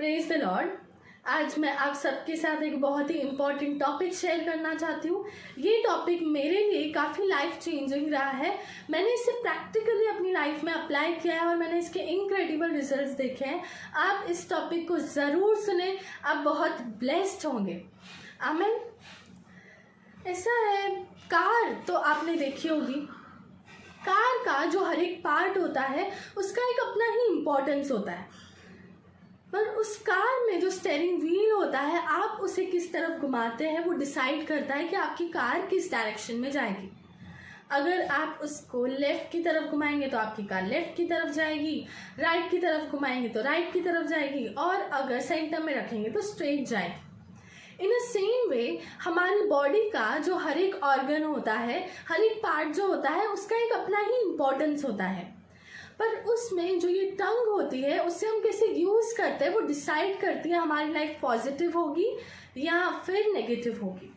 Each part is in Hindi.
Praise the Lord. आज मैं आप सबके साथ एक बहुत ही इम्पॉर्टेंट टॉपिक शेयर करना चाहती हूँ। ये टॉपिक मेरे लिए काफ़ी लाइफ चेंजिंग रहा है। मैंने इसे प्रैक्टिकली अपनी लाइफ में अप्लाई किया है और मैंने इसके इनक्रेडिबल रिजल्ट्स देखे हैं। आप इस टॉपिक को ज़रूर सुने, आप बहुत ब्लेस्ड होंगे। आमीन। ऐसा है, कार तो आपने देखी होगी। कार का जो हर एक पार्ट होता है उसका एक अपना ही इम्पोर्टेंस होता है, पर उस कार में जो स्टेयरिंग व्हील होता है, आप उसे किस तरफ घुमाते हैं वो डिसाइड करता है कि आपकी कार किस डायरेक्शन में जाएगी। अगर आप उसको लेफ़्ट की तरफ घुमाएंगे तो आपकी कार लेफ़्ट की तरफ जाएगी, राइट की तरफ घुमाएंगे तो राइट की तरफ जाएगी, और अगर सेंटर में रखेंगे तो स्ट्रेट जाएगी। इन अ सेम वे हमारी बॉडी का जो हर एक ऑर्गन होता है, हर एक पार्ट जो होता है, उसका एक अपना ही इम्पोर्टेंस होता है, पर उसमें जो ये टंग होती है उससे हम कैसे यूज़ करते हैं वो डिसाइड करती है हमारी लाइफ पॉजिटिव होगी या फिर नेगेटिव होगी।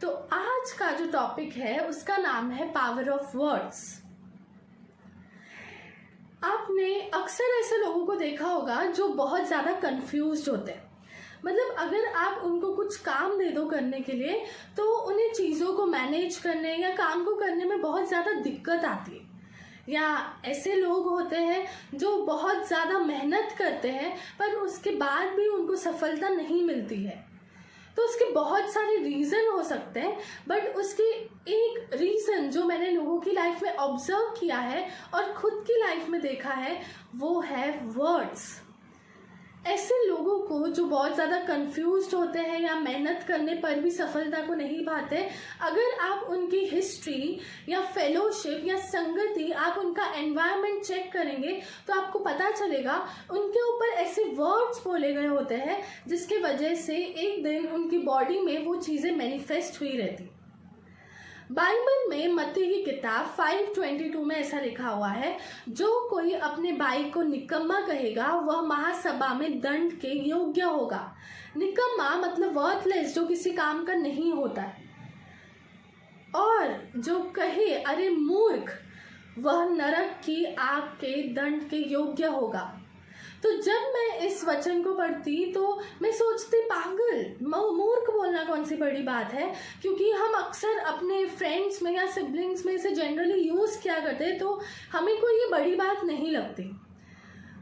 तो आज का जो टॉपिक है उसका नाम है पावर ऑफ वर्ड्स। आपने अक्सर ऐसे लोगों को देखा होगा जो बहुत ज़्यादा कंफ्यूज्ड होते हैं। मतलब अगर आप उनको कुछ काम दे दो करने के लिए तो उन्हें चीज़ों को मैनेज करने या काम को करने में बहुत ज़्यादा दिक्कत आती है। या ऐसे लोग होते हैं जो बहुत ज़्यादा मेहनत करते हैं पर उसके बाद भी उनको सफलता नहीं मिलती है। तो उसके बहुत सारे रीज़न हो सकते हैं, बट उसकी एक रीज़न जो मैंने लोगों की लाइफ में ऑब्जर्व किया है और खुद की लाइफ में देखा है वो है वर्ड्स। ऐसे लोगों को जो बहुत ज़्यादा कंफ्यूज्ड होते हैं या मेहनत करने पर भी सफलता को नहीं पाते, अगर आप उनकी हिस्ट्री या फेलोशिप या संगति, आप उनका एनवायरनमेंट चेक करेंगे तो आपको पता चलेगा उनके ऊपर ऐसे वर्ड्स बोले गए होते हैं जिसके वजह से एक दिन उनकी बॉडी में वो चीज़ें मैनिफेस्ट हुई रहती। बाइबल में मत्ती की किताब 5:22 में ऐसा लिखा हुआ है, जो कोई अपने भाई को निकम्मा कहेगा वह महासभा में दंड के योग्य होगा। निकम्मा मतलब वर्थलेस, जो किसी काम का नहीं होता है। और जो कहे अरे मूर्ख, वह नरक की आग के दंड के योग्य होगा। तो जब मैं इस वचन को पढ़ती तो मैं सोचती पागल, मूर्ख बोलना कौन सी बड़ी बात है, क्योंकि हम अक्सर अपने फ्रेंड्स में या सिबलिंग्स में इसे जनरली यूज़ किया करते, तो हमें कोई ये बड़ी बात नहीं लगती।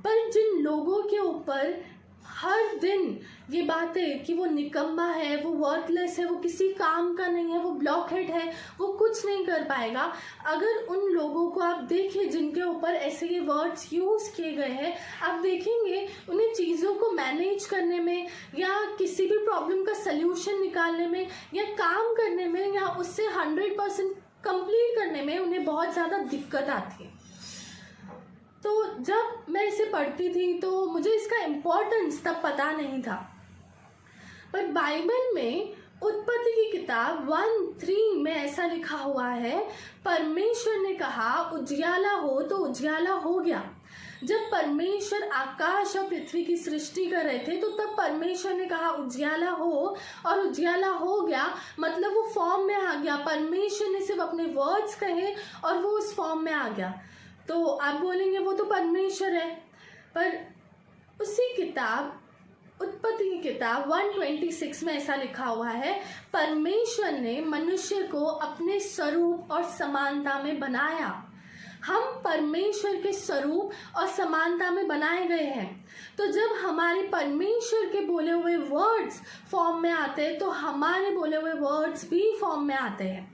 पर जिन लोगों के ऊपर हर दिन ये बातें कि वो निकम्मा है, वो वर्थलेस है, वो किसी काम का नहीं है, वो ब्लॉकहेड है, वो कुछ नहीं कर पाएगा, अगर उन लोगों को आप देखें जिनके ऊपर ऐसे ये वर्ड्स यूज़ किए गए हैं, आप देखेंगे उन्हें चीज़ों को मैनेज करने में या किसी भी प्रॉब्लम का सल्यूशन निकालने में या काम करने में या उससे 100% कंप्लीट करने में उन्हें बहुत ज़्यादा दिक्कत आती है। तो जब मैं इसे पढ़ती थी तो मुझे इसका इम्पोर्टेंस तब पता नहीं था, पर बाइबल में उत्पत्ति की किताब 1:3 में ऐसा लिखा हुआ है, परमेश्वर ने कहा उजियाला हो तो उजियाला हो गया। जब परमेश्वर आकाश और पृथ्वी की सृष्टि कर रहे थे तो तब परमेश्वर ने कहा उजियाला हो, और उजियाला हो गया, मतलब वो फॉर्म में आ गया। परमेश्वर ने सिर्फ अपने वर्ड्स कहे और वो उस फॉर्म में आ गया। तो आप बोलेंगे वो तो परमेश्वर है, पर उसी किताब उत्पत्ति की किताब 1:26 में ऐसा लिखा हुआ है, परमेश्वर ने मनुष्य को अपने स्वरूप और समानता में बनाया। हम परमेश्वर के स्वरूप और समानता में बनाए गए हैं। तो जब हमारे परमेश्वर के बोले हुए वर्ड्स फॉर्म में आते हैं तो हमारे बोले हुए वर्ड्स भी फॉर्म में आते हैं।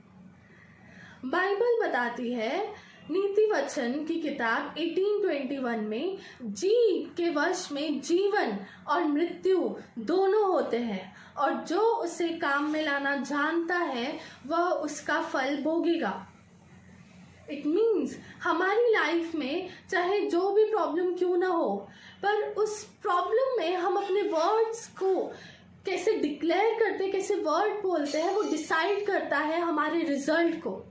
बाइबल बताती है नीति वचन की किताब 18:21 में, जीव के वश में जीवन और मृत्यु दोनों होते हैं, और जो उसे काम में लाना जानता है वह उसका फल भोगेगा। इट मीन्स हमारी लाइफ में चाहे जो भी प्रॉब्लम क्यों ना हो, पर उस प्रॉब्लम में हम अपने वर्ड्स को कैसे डिक्लेयर करते, कैसे वर्ड बोलते हैं, वो डिसाइड करता है हमारे रिजल्ट को।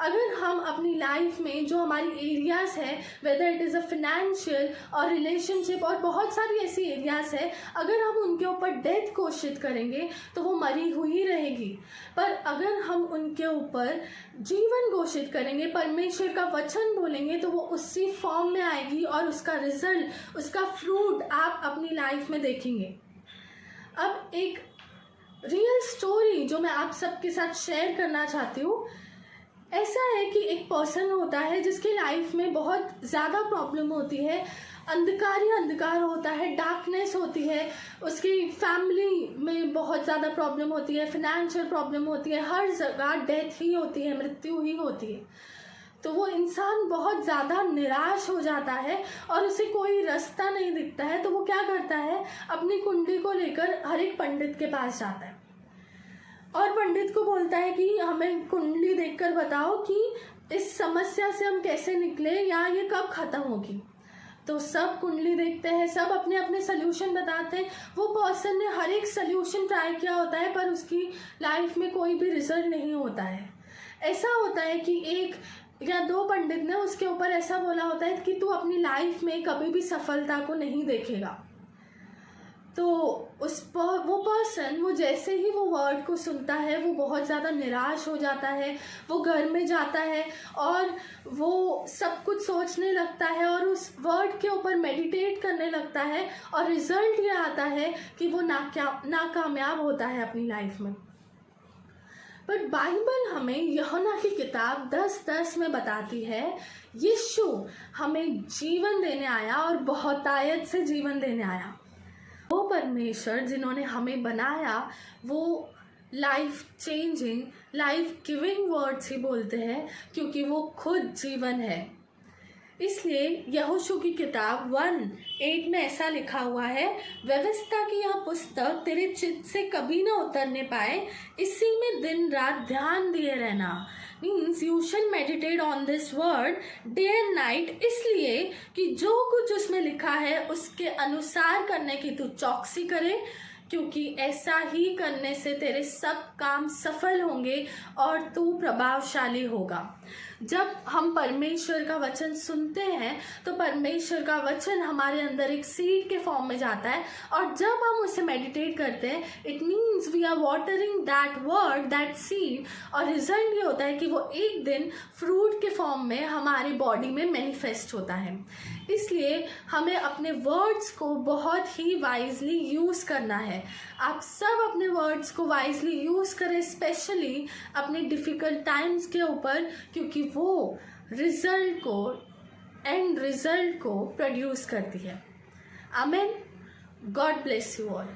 अगर हम अपनी लाइफ में जो हमारी एरियाज है, whether it is a financial और रिलेशनशिप और बहुत सारी ऐसी एरियाज है, अगर हम उनके ऊपर डेथ घोषित करेंगे तो वो मरी हुई रहेगी। पर अगर हम उनके ऊपर जीवन घोषित करेंगे, परमेश्वर का वचन बोलेंगे, तो वो उसी फॉर्म में आएगी और उसका रिजल्ट, उसका फ्रूट आप अपनी लाइफ में देखेंगे। अब एक रियल स्टोरी जो मैं आप सबके साथ शेयर करना चाहती हूँ, ऐसा है कि एक पर्सन होता है जिसकी लाइफ में बहुत ज़्यादा प्रॉब्लम होती है, अंधकार ही अंधकार होता है, डार्कनेस होती है, उसकी फैमिली में बहुत ज़्यादा प्रॉब्लम होती है, फिनेंशियल प्रॉब्लम होती है, हर जगह डेथ ही होती है, मृत्यु ही होती है। तो वो इंसान बहुत ज़्यादा निराश हो जाता है और उसे कोई रास्ता नहीं दिखता है। तो वो क्या करता है, अपनी कुंडली को लेकर हर एक पंडित के पास जाता है और पंडित को बोलता है कि हमें कुंडली देखकर बताओ कि इस समस्या से हम कैसे निकले या ये कब ख़त्म होगी। तो सब कुंडली देखते हैं, सब अपने अपने सोल्यूशन बताते हैं। वो पर्सन ने हर एक सोल्यूशन ट्राई किया होता है पर उसकी लाइफ में कोई भी रिजल्ट नहीं होता है। ऐसा होता है कि एक या दो पंडित ने उसके ऊपर ऐसा बोला होता है कि तू अपनी लाइफ में कभी भी सफलता को नहीं देखेगा। तो वो पर्सन वो जैसे ही वो वर्ड को सुनता है वो बहुत ज़्यादा निराश हो जाता है। वो घर में जाता है और वो सब कुछ सोचने लगता है और उस वर्ड के ऊपर मेडिटेट करने लगता है और रिजल्ट ये आता है कि वो नाकामयाब होता है अपनी लाइफ में। बट बाइबल हमें यूहन्ना की किताब 10:10 में बताती है यीशु हमें जीवन देने आया और बहुतायत से जीवन देने आया। वो परमेश्वर जिन्होंने हमें बनाया वो life changing, life giving words ही बोलते हैं क्योंकि वो खुद जीवन है। इसलिए यहोशू की किताब 1:8 में ऐसा लिखा हुआ है, व्यवस्था की यह पुस्तक तेरे चित्त से कभी ना उतरने पाए, इसी में दिन रात ध्यान दिए रहना। Means you shall meditate on this word day and night, इसलिए कि जो कुछ उसमें लिखा है उसके अनुसार करने की तू चौकसी करे, क्योंकि ऐसा ही करने से तेरे सब काम सफल होंगे और तू प्रभावशाली होगा। जब हम परमेश्वर का वचन सुनते हैं तो परमेश्वर का वचन हमारे अंदर एक सीड के फॉर्म में जाता है और जब हम उसे मेडिटेट करते हैं it means we are watering that word, that seed, और रिजल्ट ये होता है कि वो एक दिन फ्रूट के फॉर्म में हमारी बॉडी में मैनिफेस्ट होता है। इसलिए हमें अपने वर्ड्स को बहुत ही वाइजली यूज़ करना है। आप सब अपने वर्ड्स को वाइजली यूज़ करें, स्पेशली अपने डिफ़िकल्ट टाइम्स के ऊपर, क्योंकि वो रिजल्ट को, एंड रिजल्ट को प्रोड्यूस करती है। आमीन। God bless you all.